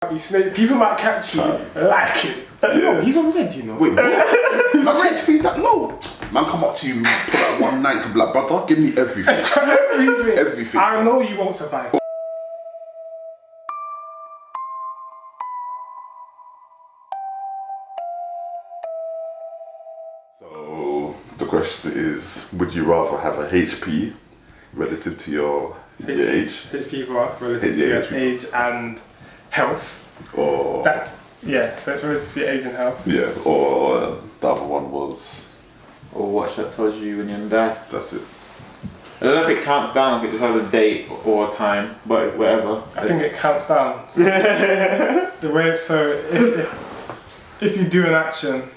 People might catch you like it. No, he's on red, you know. Wait, what? He's on red? He's that? No. Man come up to you, put that one night and be like, brother, give me everything. Everything. I know you won't survive. So, the question is, would you rather have a HP relative to your age? HP bar relative to your age and health. Or... so it's relative to your age and health. Yeah, or the other one was... Or watch that tells you when you're gonna die. That's it. I don't know if it counts down, if it just has a date or a time, but whatever. I think it counts down. So the way, so if you do an action,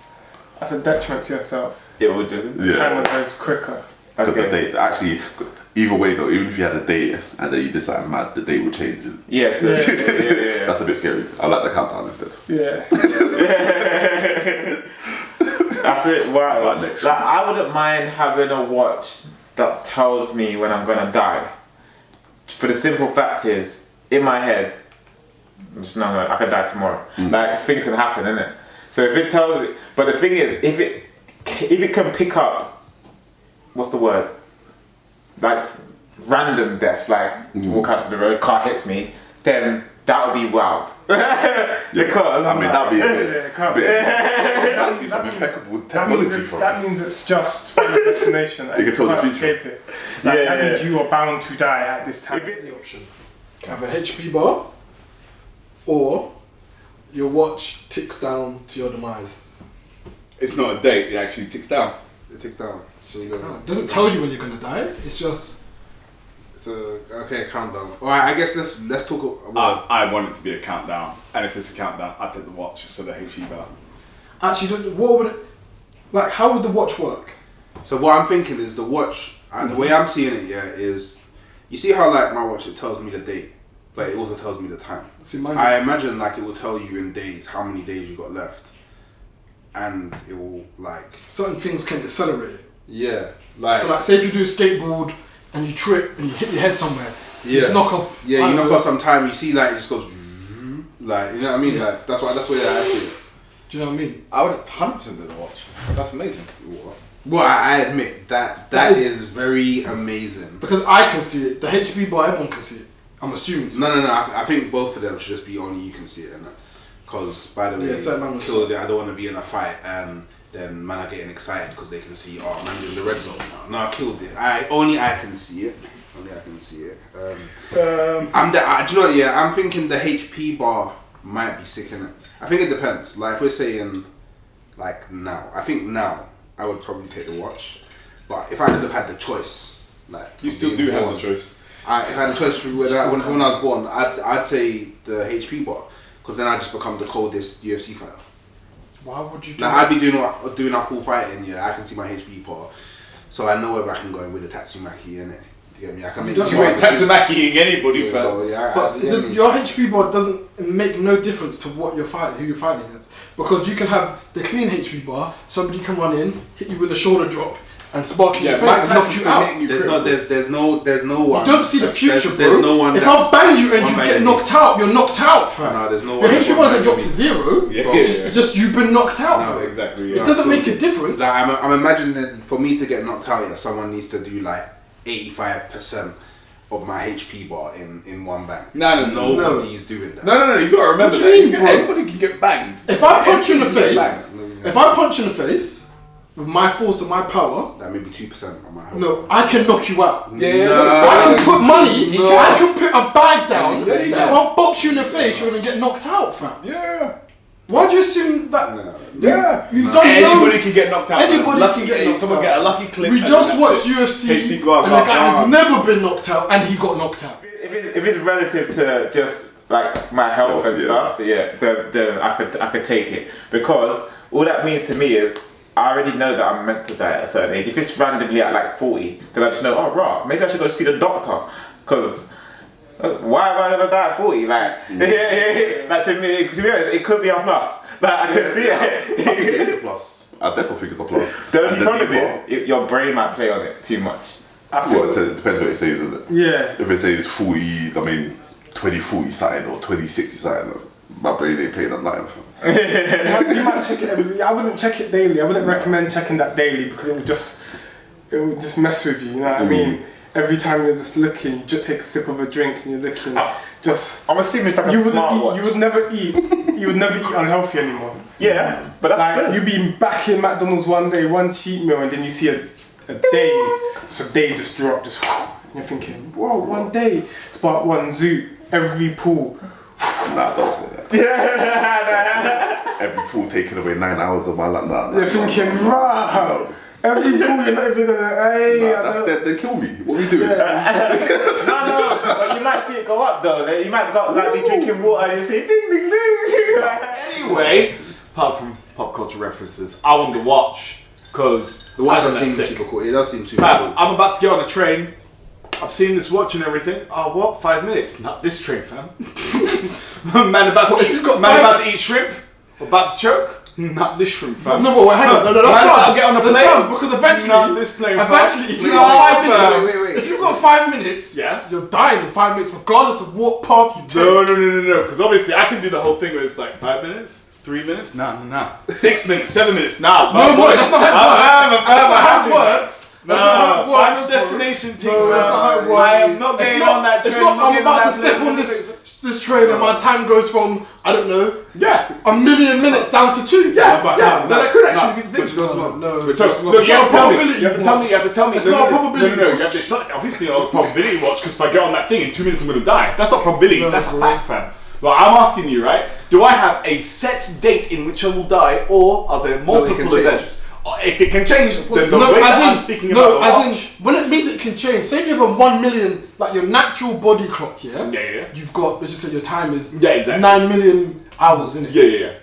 that's a detriment to yourself. It would just... The timer goes quicker. Because the date, actually, either way though, even if you had a date and then you did something mad, the date would change. Yeah. That's a bit scary. I like the countdown instead. Yeah. I wouldn't mind having a watch that tells me when I'm gonna die. For the simple fact is, in my head, just know I could die tomorrow. Like things can happen, innit? So if it tells me, but the thing is, if it can pick up, what's the word? Like random deaths, like walk out to the road, car hits me, then that would be wild. Because I mean, that'd be a bit that'd be some impeccable technology. That means it's just from the destination. You can tell the future. Escape it. That means you are bound to die at this time. The option: have a HP bar, or your watch ticks down to your demise. It's not a date; it actually ticks down. It ticks down. It doesn't tell you when you're gonna die. It's just. It's a countdown. Alright, I guess let's talk about... I want it to be a countdown, and if it's a countdown, I take the watch, so the HE bar. Actually, what would it... Like, how would the watch work? So what I'm thinking is the watch, and the way I'm seeing it, is... You see how, like, my watch, it tells me the date, but it also tells me the time. See, I imagine, like, it will tell you in days, how many days you got left. And it will, like... Certain things can accelerate it. Yeah. Like... So, like, say if you do a skateboard... and you trip and you hit your head somewhere. You just knock off. Yeah, you knock off some time. You see, like, it just goes, like, you know what I mean? Yeah. Like, that's why I see it. Do you know what I mean? I would 100% do the watch. That's amazing. Well, I admit that is very amazing. Because I can see it. The HP bar, everyone can see it. I'm assuming. So. No. I think both of them should just be only you can see it, because by the way, killed it. I don't want to be in a fight and then man are getting excited because they can see, oh, man's in the red zone now. No, I killed it. Only I can see it. Do you know what? Yeah, I'm thinking the HP bar might be sick in it. I think it depends. Like if we're saying, like now, I think now I would probably take the watch. But if I could have had the choice, like you still do have the choice. If I had the choice when I was born, I'd say the HP bar, because then I just become the coldest UFC fighter. Why would you do that? I'd be doing up all fighting, I can see my HP bar. So I know whether I can go in with the Tatsumaki in it. Do you get me? I can make you ain't Tatsumaki anybody, fam. But your HP bar doesn't make no difference to what you're fighting, who you're fighting against. Because you can have the clean HP bar, somebody can run in, hit you with a shoulder drop, and spark you in your face and knock you out. There's no one. You don't see the future, bro. There's no one. If I bang you and you get knocked out, you're knocked out, fam. No, there's no one. Your HP bar doesn't drop to zero. It's just you've been knocked out. No, exactly. It doesn't make a difference. Like, I'm imagining for me to get knocked out, someone needs to do like 85% of my HP bar in one bang. Nobody's doing that. No. You gotta remember that. Anybody can get banged. If I punch you in the face, with my force and my power, that may be 2% of my health. No, I can knock you out. I can put money. I can put a bag down. If I box you in the face, you're gonna get knocked out, fam. Yeah. Why do you assume that? You don't know. Anybody can get knocked out. Anybody can get knocked out. Someone get a lucky clip. We just watched UFC, and the guy has never been knocked out, and he got knocked out. If it's relative to just like my health and stuff, then I could take it, because all that means to me is I already know that I'm meant to die at a certain age. If it's randomly at like 40, then I just know, oh right, maybe I should go see the doctor, because why am I gonna die at 40? Like, like to me, to be honest, it could be a plus. Like I can see it. I think it is a plus. I definitely think it's a plus. The only problem is your brain might play on it too much. Well, it depends what it says, isn't it? Yeah. If it says 40, I mean 2040 something or 2060 something, My brain ain't paying on nothing. You might check it I wouldn't check it daily. I wouldn't recommend checking that daily because it would just mess with you. You know what I mean? Every time you're just looking, you just take a sip of a drink and you're looking. I'm assuming it's like a smartwatch. You would never eat. You would never eat unhealthy anymore. Yeah, but that's like good. you'd be back in McDonald's one day, one cheat meal, and then you see a day. So day just dropped, just. And you're thinking, whoa, one day. Spark one zoo, every pool. Nah, don't say that. Yeah. Every pool taking away 9 hours of my life. Nah. You're thinking, rah. Every pool you're not even gonna. Hey, that's dead. They kill me. What are we doing? No, but you might see it go up though. You might go like be drinking water and you see ding ding ding. Anyway, apart from pop culture references, I want the watch because The watch does seem super cool. It does seem super cool. I'm about to get on a train. I've seen this watch and everything. Oh, what? 5 minutes? Not this train, fam. Man about to eat shrimp. About to choke. Not this shrimp, fam. No, but hang on. No, that's I'll get on the plane. Because eventually, Not this plane, fam. if you got 5 minutes, Wait. if you've got 5 minutes, Yeah. you're dying in 5 minutes, regardless of what path you take. No. Because obviously I can do the whole thing where it's like 5 minutes, 3 minutes. Nah. 6 minutes, 7 minutes. Nah. No, that's not how it works. That's not how it works. Final destination team. No, that's not how it works. I am not getting on that train. It's not. I'm about to step on this train and my time goes from I don't know. Yeah. A million minutes down to 2. Yeah. That could actually be the thing. You have to tell me. It's not a probability No. It's not obviously not a probability watch because if I get on that thing in 2 minutes I'm going to die. That's not probability. That's a fact, fam. Well, I'm asking you, right? Do I have a set date in which I will die, or are there multiple events? If it can change, then the way that I'm speaking about the watch. When it means it can change. Say if you have a 1 million, like your natural body clock, yeah? Yeah. You've got, let's just say your time is 9 million hours, innit? Yeah.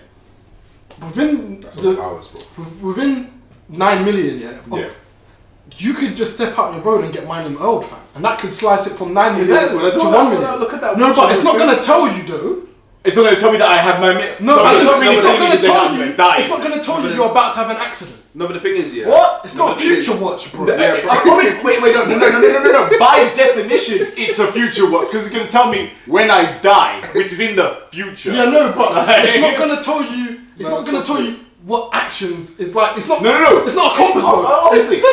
Within Hours, bro. within 9 million, you could just step out on your road and get mine in old, fam. And that could slice it from 9 million to 1 million. Look at that. No, but it's not going to tell you though. It's not going to tell me that I have 9 minutes. No, it's not really it's not going to tell you. Die. It's not going to tell you you're about to have an accident. No, but the thing is, What? It's not a future watch, bro. Yeah, bro. Wait, no. By definition, it's a future watch because it's going to tell me when I die, which is in the future. Yeah, no, but it's not going to tell you. It's not going to tell you what actions is like. It's not. No. It's not a compass, bro. Obviously. No.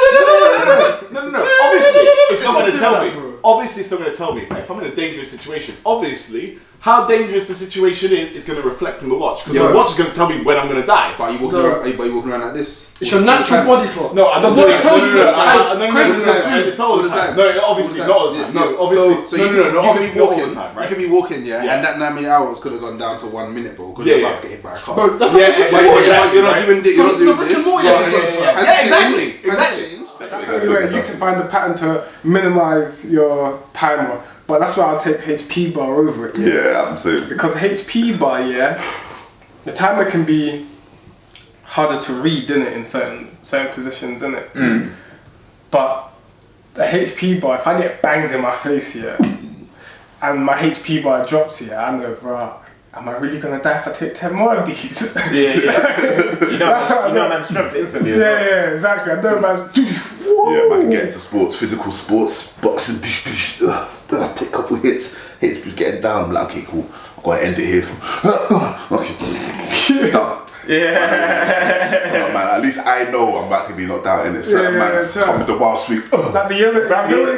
Obviously, it's not going to tell me. Bro. Obviously, it's not going to tell me. If I'm in a dangerous situation, obviously, how dangerous the situation is going to reflect on the watch because the watch is going to tell me when I'm going to die. But are you walking around like this? It's your natural body clock. No, I don't. The watch tells you No, that. it's not all the time. No, obviously not all the time. No, obviously. So you can be walking. Time, right? You can be walking, and that 9 million hours could have gone down to 1 minute, bro. Because you're about to get hit by a car. Bro, that's not You're not doing this. It's the Rick and Morty episode. Exactly. Anyway, you can find the pattern to minimize your timer, but that's why I'll take HP bar over it. Yeah, I'm saying. Because HP bar, the timer can be harder to read, innit, in certain positions, innit? But the HP bar, if I get banged in my face here, and my HP bar drops here, I know, bro, am I really gonna die if I take 10 more of these? You know man's strength instantly. Yeah, exactly. I know man's. Yeah, man, get into sports, physical sports, boxing. Take a couple hits. HP's getting down. I'm like, okay, cool. I'm gonna end it here. Okay, done. Yeah. Man, at least I know I'm about to be knocked out in it. Certain man come with the wild sweep. Like the yellow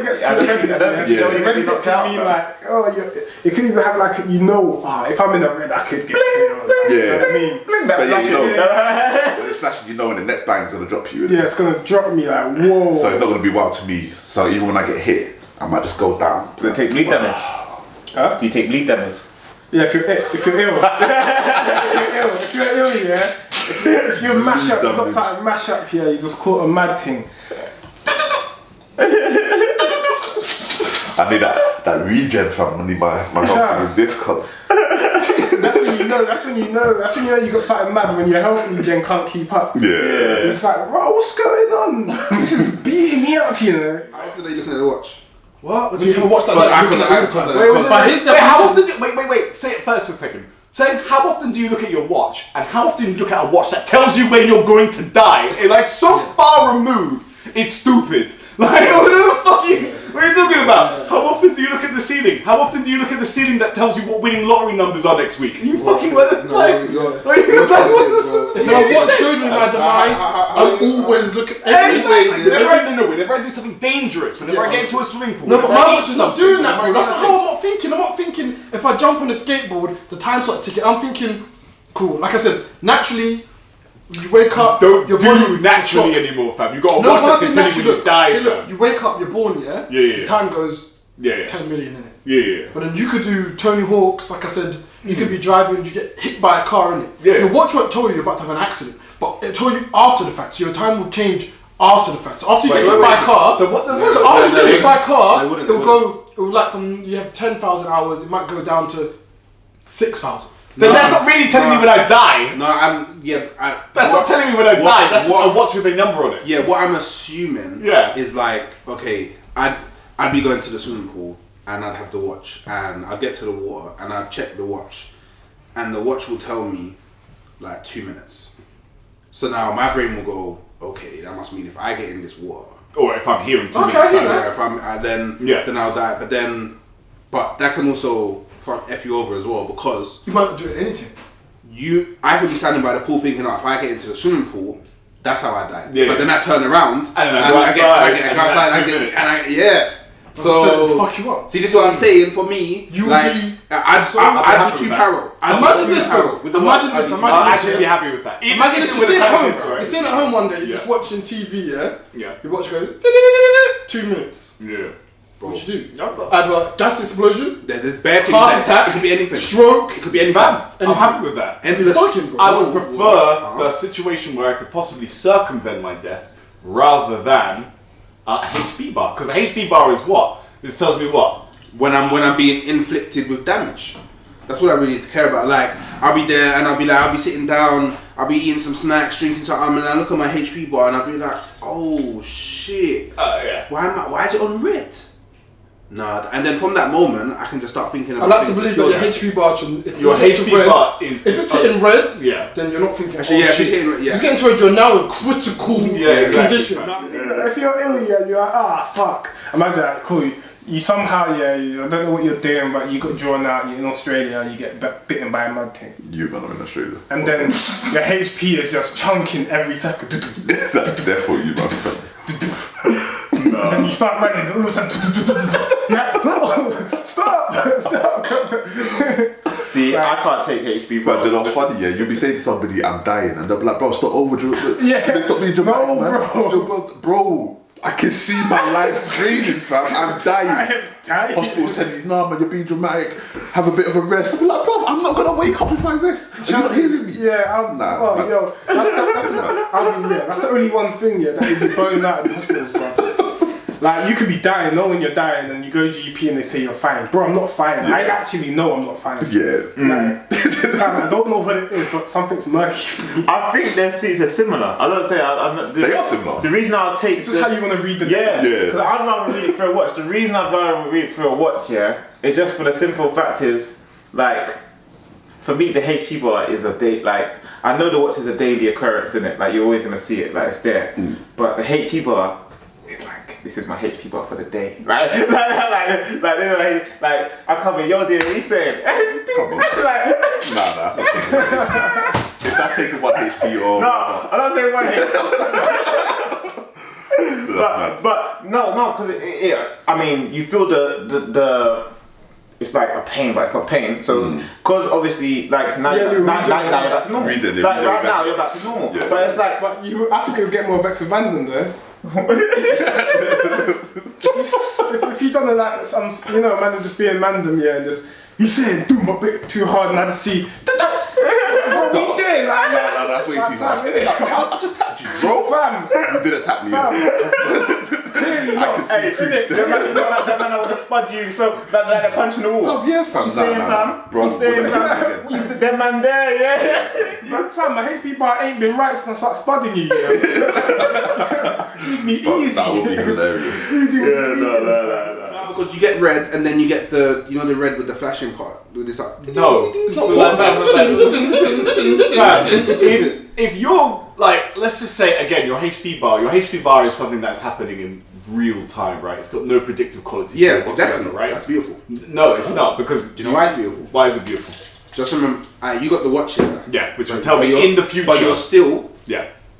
gets so heavy. I don't think you Already knocked can out. be like, you can even have like, if I'm in the red, I could get killed. Yeah. You know what I mean? But yeah, you know, when it's flashing, you know when the next bang's gonna drop you. Yeah, it's gonna drop me like, whoa. So it's not gonna be wild to me. So even when I get hit, I might just go down. Do you take bleed damage? Huh? Do you take bleed damage? Yeah, if you're ill. If you're ill, yeah. If you're mash up, you got something mash up here, you just caught a mad thing. I need that regen from my health with this cause. That's when you know you got something mad when your health regen can't keep up. Yeah. It's like, bro, what's going on? This is beating me up, you know. How often are you looking at the watch? What? Would you even watch that? How often? Wait. Say it first a second. Say how often do you look at your watch, and how often do you look at a watch that tells you when you're going to die? It's like so far removed. It's stupid. Like, what the fuck what are you talking about? How often do you look at the ceiling? How often do you look at the ceiling that tells you what winning lottery numbers are next week? And you fucking If my watch showed me my demise, I'm always looking. Whenever I do something dangerous, whenever I get into a swimming pool. No, but my watch is not doing that, bro. That's not how I'm not thinking. I'm not thinking if I jump on a skateboard, the time slot ticket. I'm thinking, cool. Like I said, naturally, you wake up. Don't do naturally anymore, fam. You gotta watch that until you die. Okay, look, you wake up, you're born, yeah. Yeah. Time goes. 10 million in it. Yeah. But then you could do Tony Hawk's, like I said, you could be driving, you get hit by a car in it. Yeah. Your watch won't tell you you're about to have an accident, but it'll tell you after the fact. So your time will change after the fact. So after you get hit by a car, after you get hit by a car, it'll like from you have 10,000 hours, it might go down to 6,000. Then that's not really telling me when I die. That's not telling me when I die. That's just a watch with a number on it. Yeah, what I'm assuming is like, okay, I'd be going to the swimming pool and I'd have the watch and I'd get to the water and I'd check the watch and the watch will tell me like 2 minutes. So now my brain will go, okay, that must mean if I get in this water, or if I'm here in 2 minutes, then I'll die. But that can also F you over as well because you might not do anything. I could be standing by the pool thinking, if I get into the swimming pool, that's how I die. Yeah. But then I turn around and then I get So fuck you up. See, this is what I'm saying. For me, I'd be too paro. Imagine this though. Imagine this. I'd actually be happy with that. Imagine this. You're sitting at home. You're sitting at home one day. You're just watching TV. Yeah. Your watch goes 2 minutes. Yeah. What you do? Either gas explosion, there's bare things. Heart attack. It could be anything. Stroke. It could be anything. I'm happy with that. I would prefer the situation where I could possibly circumvent my death rather than a HP bar. Because a HP bar is what? This tells me what? When I'm being inflicted with damage. That's what I really need to care about. Like, I'll be there and I'll be sitting down, I'll be eating some snacks, drinking something, and I look at my HP bar and I'll be like, oh shit. Why is it on red? Nah, and then from that moment, I can just start thinking about. I like to believe that your HP bar, if it's hitting red, then you're not thinking. Actually, if it's hitting red, If it's getting to red, you're now in critical condition. If you're ill, you're like, fuck. Imagine that, cool. You somehow, I don't know what you're doing, but you got drawn out. You're in Australia and you get bitten by a mud thing. I'm in Australia. And then your HP is just chunking every second. That's there for you, man. And then you start running, and all of a sudden, stop! See, I can't take HP. But they're not funny, You'll be saying to somebody, I'm dying, and they'll be like, bro, stop over. Stop being dramatic, man. Bro, I can see my life draining, fam. I'm dying. I am dying. Hospital's telling you, nah, man, you're being dramatic. Have a bit of a rest. I'm like, bro, I'm not gonna wake up if I rest. Are you not hearing me? That's the only one thing, that you'd be blown out in hospitals, bro. Like, you could be dying, knowing you're dying, and you go to GP and they say you're fine. Bro, I'm not fine. I actually know I'm not fine. I don't know what it is, but something's murky. I think they're super similar. I don't say they are similar. The reason I'll take it's just how you want to read the because I'd rather read it through a watch. The reason I'd rather read it through a watch, is just for the simple fact is, like, for me the HP bar is a day. Like, I know the watch is a daily occurrence, isn't it? Like, you're always gonna see it, like it's there. But the HP bar is like, this is my HP bar for the day, right? like I come in, yo, dude, what you saying? Nah, that's okay. If that's taking 1 HP or... No, I'm not saying 1 HP. but no, because I mean, you feel the it's like a pain, but it's not pain. So, because obviously, like now you're back to normal. Right now you're back to normal. Yeah. But it's like, but you have to get more vexed with random though. if you done it like some, man just being random, and just you saying do my bit too hard, and I just see. What are you doing? Like, no, that's way too hard. I just tapped you, bro. Fam. You didn't tap me. I can see that man I would have spud you, so like a punch in the wall. Oh yeah, fam. You saying, fam? Bro, you saying, fam? You said that man there, But fam, my HP bar ain't been right since I started spudding you. It needs to be easy. That would be hilarious. No. Because you get red and then you get the the red with the flashing part. With this No, it's not. If you're like, let's just say again, your HP bar is something that's happening in real time, right? It's got no predictive quality. Yeah, to it whatsoever, exactly. Right? That's beautiful. No, it's not, because do you know why it's beautiful? Why is it beautiful? Just remember, you got the watch here. Yeah, which will tell me in the future. But you're still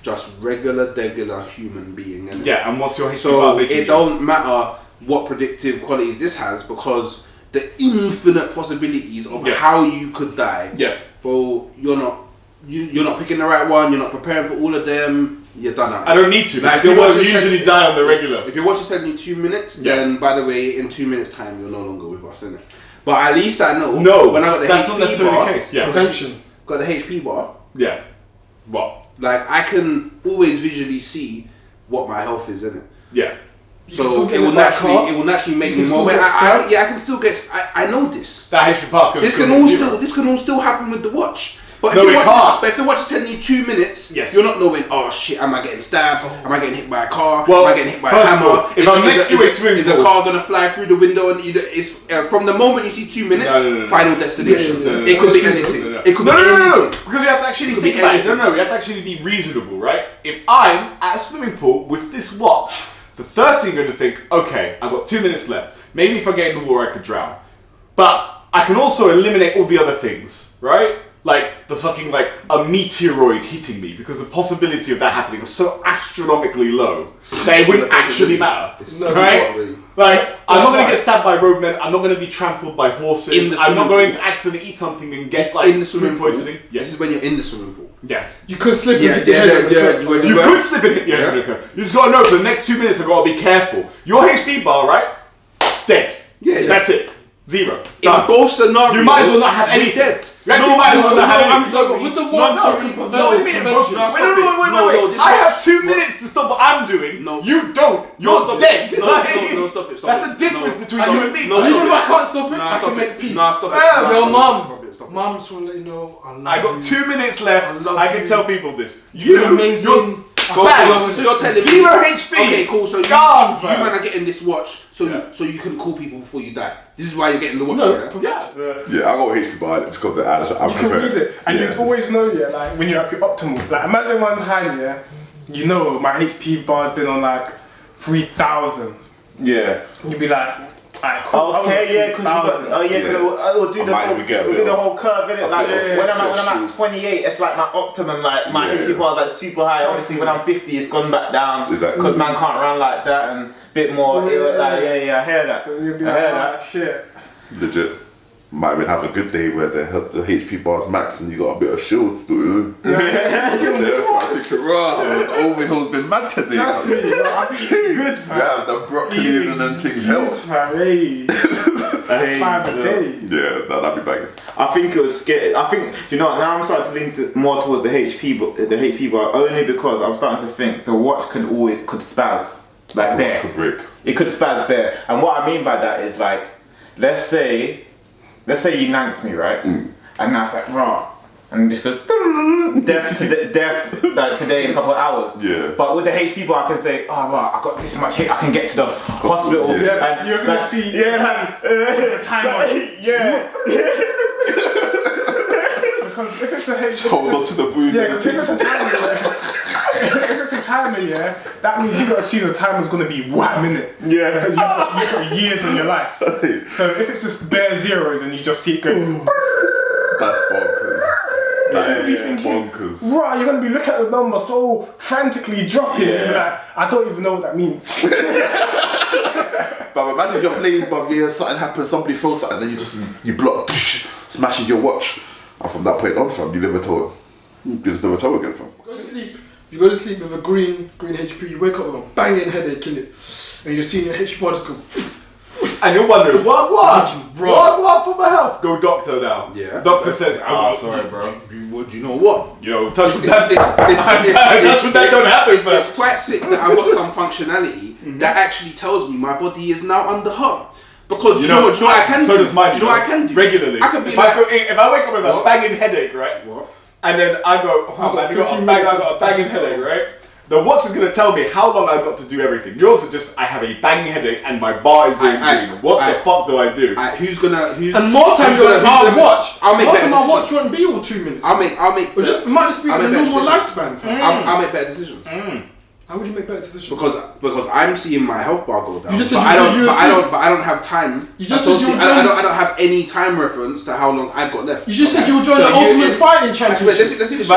just regular human being. Innit? Yeah, and what's your HP so bar making? It don't matter what predictive qualities this has, because the infinite possibilities of how you could die. Yeah. Bro, you're not picking the right one. You're not preparing for all of them. You're done out. I don't need to. Like, if people usually die on the regular. If your watch is telling you 2 minutes, then by the way, in 2 minutes time, you're no longer with us, innit? But at least I know. No, when I got the that's HP not necessarily bar, the case. Yeah. Prevention. Got the HP bar. Yeah. What? Like, I can always visually see what my health is, innit? Yeah. So it will naturally make me more. I can still get. I know this. That HP bar is this can all still happen with the watch. But if the watch is telling you 2 minutes, you're not knowing. Oh shit! Am I getting stabbed? Am I getting hit by a car? Am I getting hit by a hammer? If I'm next to a swimming pool, is a car gonna fly through the window? And it's from the moment you see 2 minutes, final destination. It could be anything. It could be anything. Because you have to actually think about it. No, you have to actually be reasonable, right? If I'm at a swimming pool with this watch, the first thing you're going to think, okay, I've got 2 minutes left. Maybe if I get in the water, I could drown. But I can also eliminate all the other things, right? Like the fucking a meteoroid hitting me, because the possibility of that happening was so astronomically low that it wouldn't actually matter, right? Like, I'm not going to get stabbed by roadmen. I'm not going to be trampled by horses. I'm not going to accidentally eat something and get food poisoning. Yes. This is when you're in the swimming pool. Yeah. You could slip and hit your head. You could slip and hit your head. You just got to know for the next 2 minutes I've got to be careful. Your HP bar, right? Dead. Yeah. That's it. Zero. In both scenarios, you might as well not have anything. Dead. You actually might as well not have anything. I'm sorry, with the watch, Wait. I have 2 minutes to stop what I'm doing. No. You don't. You're dead. No, stop it. That's the difference between you and me. Even if I can't stop it, I can make peace. No, stop it. Your mums will let you know I love I got 2 minutes left. I can tell people this. You're amazing. So you're telling me zero HP. Okay, cool. So you man are getting this watch, so you can call people before you die. This is why you're getting the watch. Yeah, I got a HP bar just because I'm you can read it, and you always know, like when you're at your optimal. Like imagine one time, you know my HP bar's been on 3,000. Yeah. You'd be like, alright, cool. Okay, because it'll do the whole curve, innit? Like when I'm at 28, it's like my optimum, like my HP bar is super high. Obviously, when I'm 50, it's gone back down because man can't run like that and a bit more. I hear that. So you'll be like, shit. Legit. Might even have a good day where the HP bar's max and you got a bit of shield still. The overhill's been mad today. Trust me, I'll be good, fam. Yeah, the broccoli and them things help. 5 a day. Yeah, that'd be banging. I think it was scary. I think, now I'm starting to lean more towards the HP bar only because I'm starting to think the watch could spaz. Like there. Could break. It could spaz there. And what I mean by that is let's say you nanked me, right? And now it's raw. And it just goes death like today in a couple of hours. Yeah. But with the HP bar, I can say, right, I got this much hit, I can get to the hospital. Yeah. And you're gonna see the timer. Yeah. Because if it's a HP, hold on to the boom. Yeah, because if it's a timer, that means you got to see the timer's gonna be 1 minute. Yeah. You've got years in your life. So if it's just bare zeros and you just see it go, that's bonkers. Bonkers. Right, you're gonna be looking at the number so frantically dropping. Yeah. You're like, I don't even know what that means. But imagine you're playing, something happens, somebody throws something, and then you block, smashing your watch. And from that point on, fam, you never told. You just never told again, fam. You go to sleep with a green HP. You wake up with a banging headache in it, and you're seeing your HP bar just go. And you're wondering, what for my health? Go doctor now. Yeah. Doctor says, sorry, bro. Do you know what? Touch with that. Touch with that don't happen first. It's quite sick that I've got some functionality that actually tells me my body is now under harm. Because you know what I can do? So does mine. Do you know what I can do? Regularly. I can be if I wake up with a banging headache, right? What? And then I go, I've got a banging headache, right? The watch is gonna tell me how long I've got to do everything. Yours is just I have a banging headache and my bar is going green. What the fuck do I do? And more times I'll watch. I'll make better decisions. My watch won't be all 2 minutes. It might just be the normal lifespan. I'll make better decisions. How would you make better decisions? Because I'm seeing my health bar go down. You just said I don't have time. You just said I don't have any time reference to how long I've got left. You just said you'll join the Ultimate Fighting Championship. Let's do this.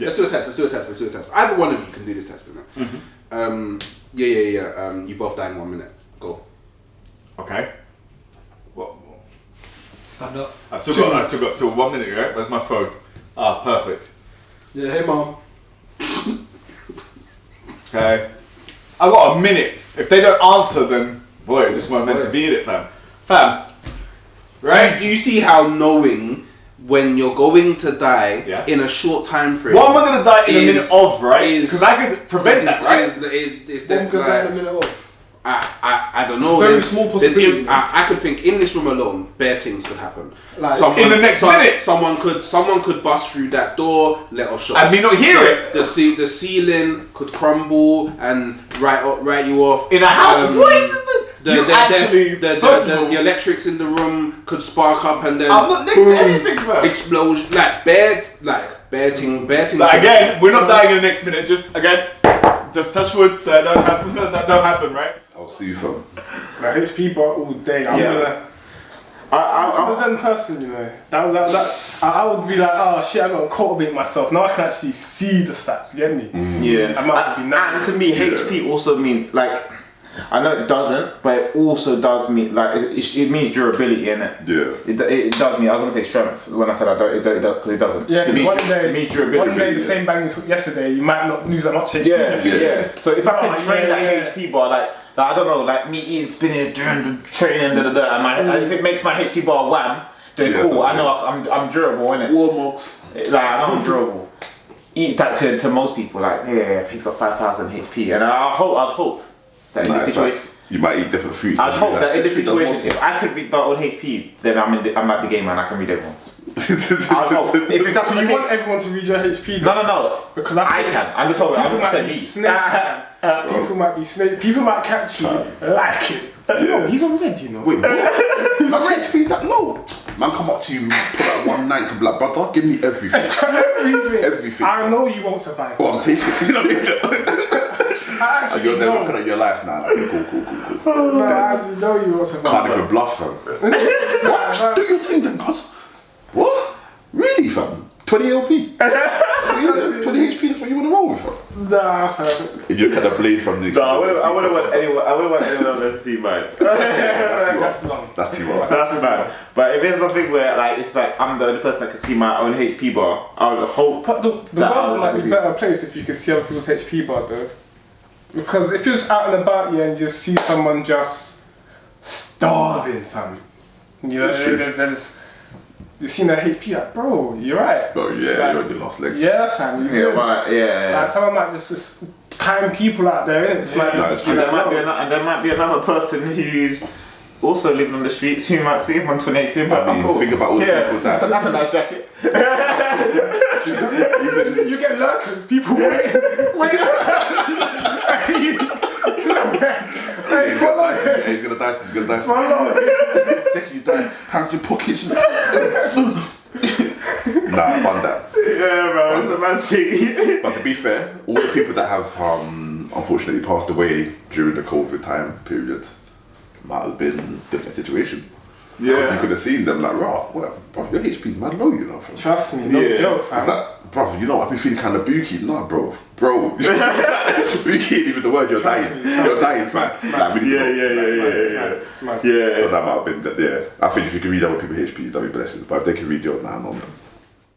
Let's do a test. Either one of you can do this test, innit? You both die in 1 minute. Go. Okay. What? Stand up. I've still got 1 minute, right? Where's my phone? Ah, perfect. Yeah, hey mom. Okay. I got a minute. If they don't answer, then boy, it just weren't meant to be in it, fam. Right? Do you see how knowing when you're going to die in a short time frame? What am I going to die in a minute of, right? Because I could prevent that, right? It's going to die in a minute of. I don't know. It's very small possibility. I could think in this room alone, bare things could happen. Like in the next minute, someone could bust through that door, let off shots. And me not hear it. The ceiling could crumble and write you off. In a house, the electrics in the room could spark up and then I'm not next to anything, bro. Explosion, bare things. Like again, we're not dying in the next minute. Just touch wood, so that don't happen, right? I'll see you, fam. Like HP bar all day. I'm a Zen person, you know. I would be like, oh shit, I gotta cultivate myself. Now I can actually see the stats. Get me? Yeah. I might be and to me, HP also means like. I know it doesn't, but it also does mean like it means durability, innit? Yeah. It does mean. I was gonna say strength when I said I don't. It doesn't. Yeah. It means, it means durability. One day the same bang you took yesterday, you might not lose that much HP. Yeah. So if I can train that HP bar, like I don't know, like me eating spinach during the training, and if it makes my HP bar wham, then cool. I know I'm durable, innit? Warmogs. Like I know I'm durable. Eat that to most people, like if he's got 5,000 HP, and I'd hope. That in this situation, you might eat different fruits. I'd hope that in this situation, if I could read my own HP, then I'm like the game man. I can read everyone's. I'd hope. If that's what you want everyone to read your HP. No. Because I can. I'm just hoping. People might be snake. People might be snake. People might catch you like it. Yo, he's on red, you know. Wait, what? His HP is that low? Man, come up to you, put that 190 and be like, brother, give me everything. Everything. I know you won't survive. Oh, I'm tasting. You know what I mean? And you're there looking at your life now, like, cool. No, I actually know you won't survive. Can't even bluff, fam. What? Do your thing then, cuz. What? Really, fam? 20 LP? 20 HP, that's what you want to roll with, fam? Nah, fam. You look at the blade from this. No, I wouldn't want anyone else to see mine. That's long. That's too much. That's bad. But if there's nothing where like it's like I'm the only person that can see my own HP bar, I would hope the world might be a better place if you can see other people's HP bar though. Because if you're just out and about and you see someone just starving, fam, you know, you seen their HP, like, bro, you're right. Bro, yeah, like, you're on your last legs. Yeah, fam, you're good. Yeah. Like someone might just kind people out there, innit? And there might be another person who's also living on the streets who might see him on 20 HP. I mean, think about all the people that. That's a nice jacket. You get lurkers, people wait. He's gonna die. Second you die, hands in pockets. Nah, fun that. Yeah, bro, it's a mad thing. But to be fair, all the people that have unfortunately passed away during the COVID time period might have been in a different situation. Yeah. You could have seen them like, bro, your HP's mad low, you know. Trust me, no joke, fam. It's like, bro, you know, I've been feeling kind of booky. Nah, bro. Booky ain't even the word, you're dying. You're dying, man. It's mad. Yeah. So that might have been, I think if you can read other people's HPs, that'd be blessings. But if they can read yours now, no.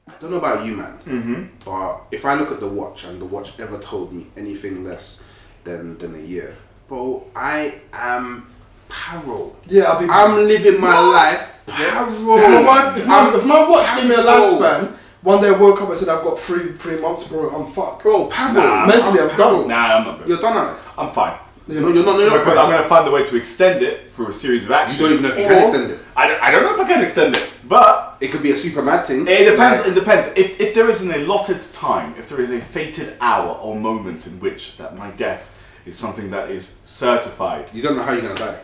I don't know about you, man. But if I look at the watch and the watch ever told me anything less than a year, bro, I am paro. Yeah, I'm living my life paro. If my watch gave me a lifespan, one day I woke up and said I've got three months, bro, I'm fucked. Bro, paro. Mentally, I'm done. Nah, I'm not good. You're done on it. I'm fine. You're not because I'm going to find a way to extend it through a series of actions. You don't even know if you can extend it. I don't know if I can extend it, but it could be a super mad thing. It depends. It depends. If there is an allotted time, if there is a fated hour or moment in which that my death is something that is certified, you don't know how you're gonna die.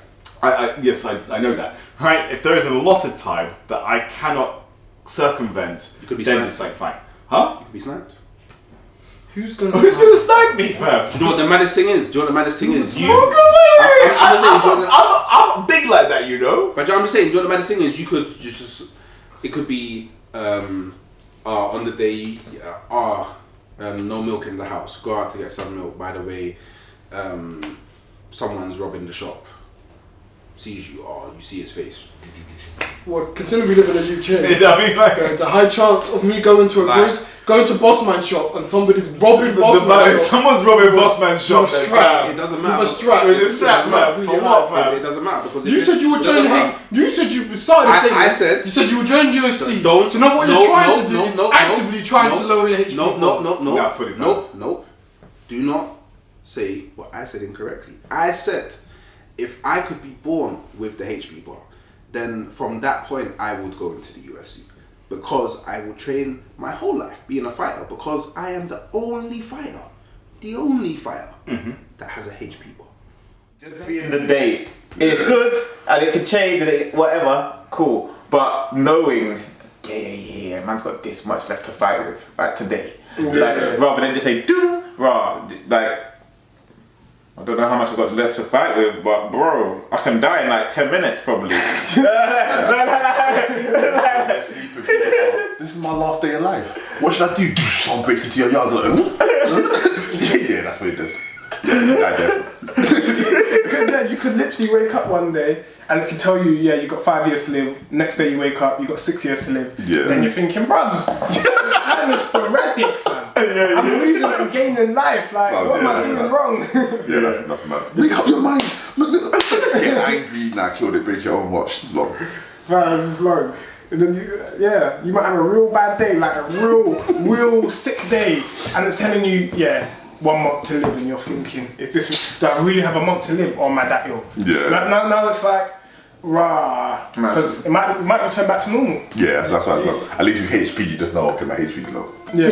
Yes, I know that. Right? If there is an allotted time that I cannot circumvent, you could be then sniped. it's like fine. Huh? You could be sniped. Who's gonna snipe me, fam? Do you know what the maddest thing is? I'm big like that, you know. But I'm just saying, do you know what the maddest thing is? You could just it could be on the day no milk in the house. Go out to get some milk. By the way, someone's robbing the shop. Sees you, you see his face. Well, considering we live in the UK, I mean, like, the high chance of me going to going to Bossman's shop and somebody's robbing Bossman's shop. Someone's robbing Bossman's shop. With a strap. It doesn't matter. With a strap. With a strap, man. For what, fam? It doesn't matter because you said you would join. You said you started a statement. I said you said you would join UFC. Don't. So now what you're trying to do is actively trying to lower your HP. No. Do not say what I said incorrectly. I said if I could be born with the HP bar, then from that point I would go into the UFC. Because I will train my whole life being a fighter, because I am the only fighter that has a HP bar. Just being the date, it's good and it can change and whatever, cool. But knowing, yeah, man's got this much left to fight with, like today. Rather than just say, I don't know how much I've got left to fight with, but bro, I can die in like 10 minutes probably. This is my last day of life. What should I do? Some bricks into your yard. Yeah, that's what it does. Yeah, you could literally wake up one day and it can tell you, you got 5 years to live. Next day you wake up, you got 6 years to live. Yeah. Then you're thinking, bruv, this time is sporadic, fam. I'm the reason I'm gaining life. Like, what am I doing wrong? Yeah, that's mad. Make up your mind. Get angry, kill it, break your own watch. Long. Man, this is long. And then you might have a real bad day, like a real sick day, and it's telling you, 1 month to live, and you're thinking, do I really have a month to live, or am I that ill? Yeah. Now it's like, because it might return back to normal. Yeah, so that's why at least with HP, you just know, okay, my HP's low. Yeah.